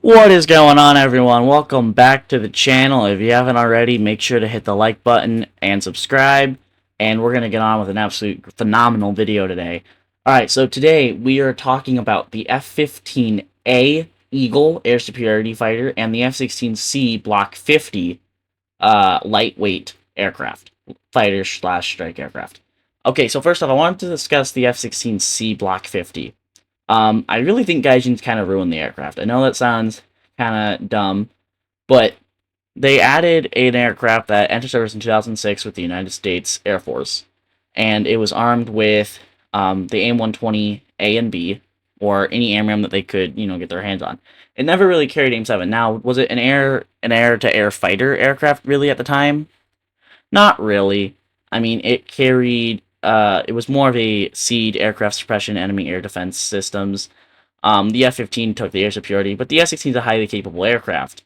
What is going on, everyone? Welcome back to the channel. If you haven't already, make sure to hit the like button and subscribe. And we're going to get on with an absolute phenomenal video today. Alright, so today we are talking about the F-15A Eagle Air Superiority Fighter and the F-16C Block 50 lightweight aircraft. Fighter/strike aircraft. Okay, so first off, I wanted to discuss the F-16C Block 50. I really think Gaijin's kind of ruined the aircraft. I know that sounds kind of dumb, but they added an aircraft that entered service in 2006 with the United States Air Force, and it was armed with the AIM-120A and B, or any AMRAAM that they could, get their hands on. It never really carried AIM-7. Now, was it an air-to-air fighter aircraft really at the time? Not really. I mean, it carried it was more of a SEAD, aircraft suppression, enemy air defense systems. The F-15 took the air superiority, but the F-16 is a highly capable aircraft.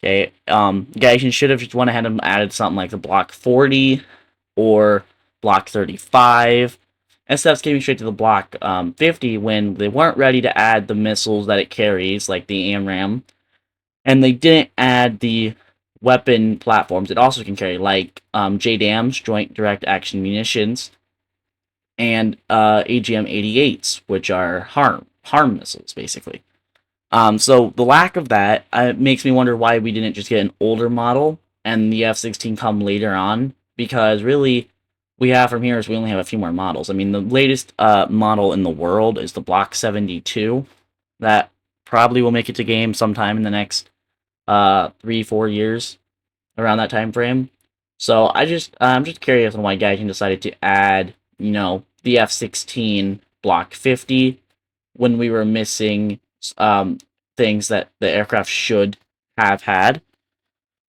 Okay, Gaijin should have just went ahead and added something like the Block 40 or Block 35, instead of skipping straight to the Block 50 when they weren't ready to add the missiles that it carries, like the AMRAAM, and they didn't add the weapon platforms it also can carry, like JDAMs, Joint Direct Action Munitions, and AGM-88s, which are harm missiles, basically. So the lack of that makes me wonder why we didn't just get an older model and the F-16 come later on, because really we have from here is we only have a few more models. I mean, the latest model in the world is the Block 72. That probably will make it to game sometime in the next 3-4 years, around that time frame. So I'm just curious on why Gaijin decided to add, the F-16 Block 50 when we were missing things that the aircraft should have had.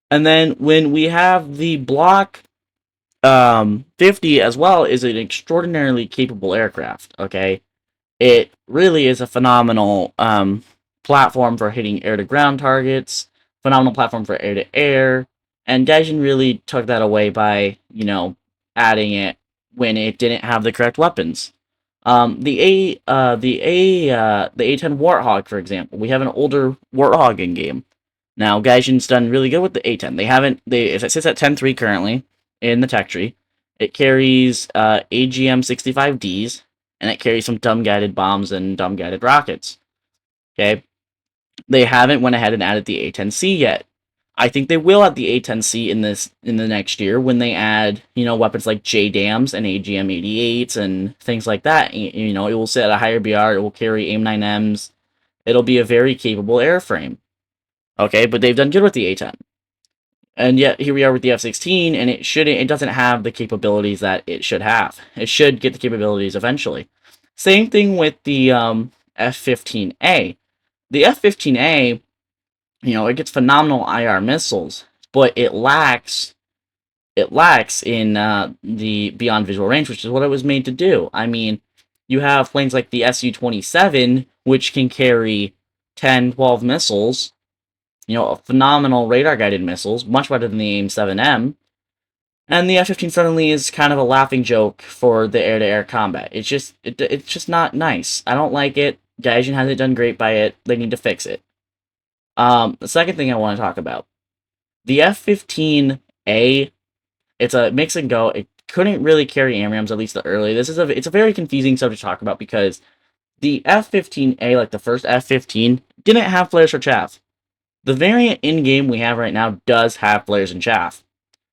And then when we have the Block 50 as well, is an extraordinarily capable aircraft, okay? It really is a phenomenal platform for hitting air-to-ground targets, phenomenal platform for air-to-air, and Gaijin really took that away by, adding it when it didn't have the correct weapons. The A10 Warthog, for example, we have an older Warthog in game. Now, Gaijin's done really good with the A10. It sits at 10.3 currently in the tech tree. It carries AGM-65Ds, and it carries some dumb-guided bombs and dumb-guided rockets. Okay, they haven't went ahead and added the A10C yet. I think they will add the A10C in the next year when they add, weapons like JDAMs and AGM-88s and things like that. It will sit at a higher BR, it will carry AIM-9Ms. It'll be a very capable airframe. Okay, but they've done good with the A10. And yet here we are with the F-16, and it doesn't have the capabilities that it should have. It should get the capabilities eventually. Same thing with the F-15A. The F-15A, it gets phenomenal IR missiles, but it lacks in the beyond visual range, which is what it was made to do. I mean, you have planes like the Su-27, which can carry 10, 12 missiles, phenomenal radar-guided missiles, much better than the AIM-7M, and the F-15 suddenly is kind of a laughing joke for the air-to-air combat. It's just not nice. I don't like it. Gaijin hasn't done great by it. They need to fix it. The second thing I want to talk about, the F-15A, it's a mix and go. It couldn't really carry AMRAAMs, at least the early. It's a very confusing subject to talk about because the F-15A, like the first F-15, didn't have flares for chaff. The variant in-game we have right now does have flares and chaff.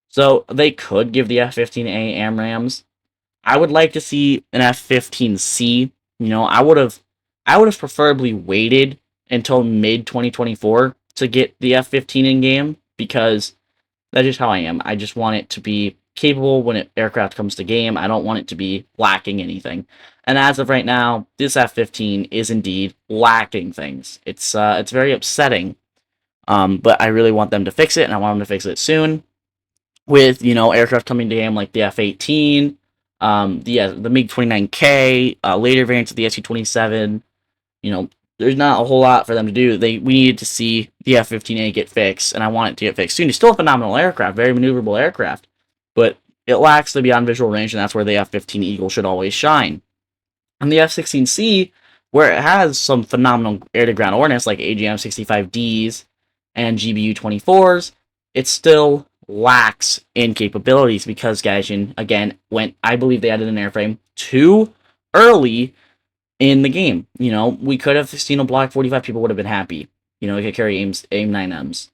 So they could give the F-15A AMRAAMs. I would like to see an F-15C. I would have preferably waited until mid-2024 to get the F-15 in-game, because that's just how I am. I just want it to be capable when aircraft comes to game. I don't want it to be lacking anything. And as of right now, this F-15 is indeed lacking things. It's very upsetting, but I really want them to fix it, and I want them to fix it soon. With, aircraft coming to game like the F-18, the MiG-29K, later variants of the Su-27, there's not a whole lot for them to do. We needed to see the F-15A get fixed, and I want it to get fixed soon. It's still a phenomenal aircraft, very maneuverable aircraft, but it lacks the beyond visual range, and that's where the F-15 Eagle should always shine. And the F-16C, where it has some phenomenal air-to-ground awareness like AGM-65Ds and GBU-24s, it still lacks in capabilities because Gaijin, again, I believe they added an airframe too early in the game. You know, we could have seen a Block 45, people would have been happy. You know, it could carry AIM 9Ms.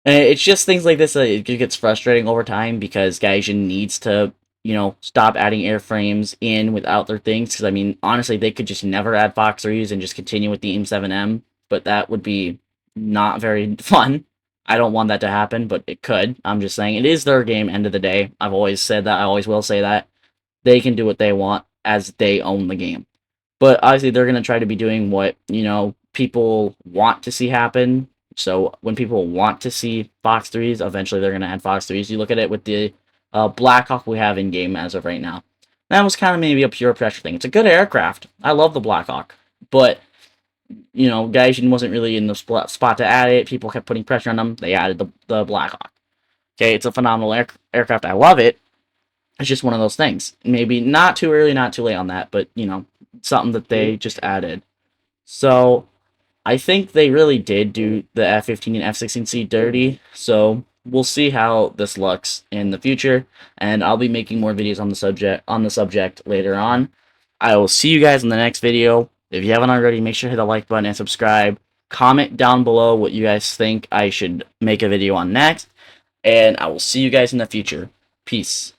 And it's just things like this that it gets frustrating over time because Gaijin needs to, you know, stop adding airframes in without their things. Because, I mean, honestly, they could just never add Fox 3s and just continue with the AIM-7M, but that would be not very fun. I don't want that to happen, but it could. I'm just saying, it is their game, end of the day. I've always said that. I always will say that. They can do what they want as they own the game. But obviously, they're going to try to be doing what, you know, people want to see happen. So when people want to see Fox 3s, eventually they're going to add Fox 3s. You look at it with the Blackhawk we have in game as of right now. That was kind of maybe a pure pressure thing. It's a good aircraft. I love the Blackhawk. But, you know, Gaijin wasn't really in the spot to add it. People kept putting pressure on them. They added the Blackhawk. Okay, it's a phenomenal aircraft. I love it. It's just one of those things. Maybe not too early, not too late on that, but, you know, something that they just added. So, I think they really did do the F-15 and F-16C dirty, so we'll see how this looks in the future, and I'll be making more videos on the subject later on. I will see you guys in the next video. If you haven't already, make sure to hit the like button and subscribe. Comment down below what you guys think I should make a video on next, and I will see you guys in the future. Peace.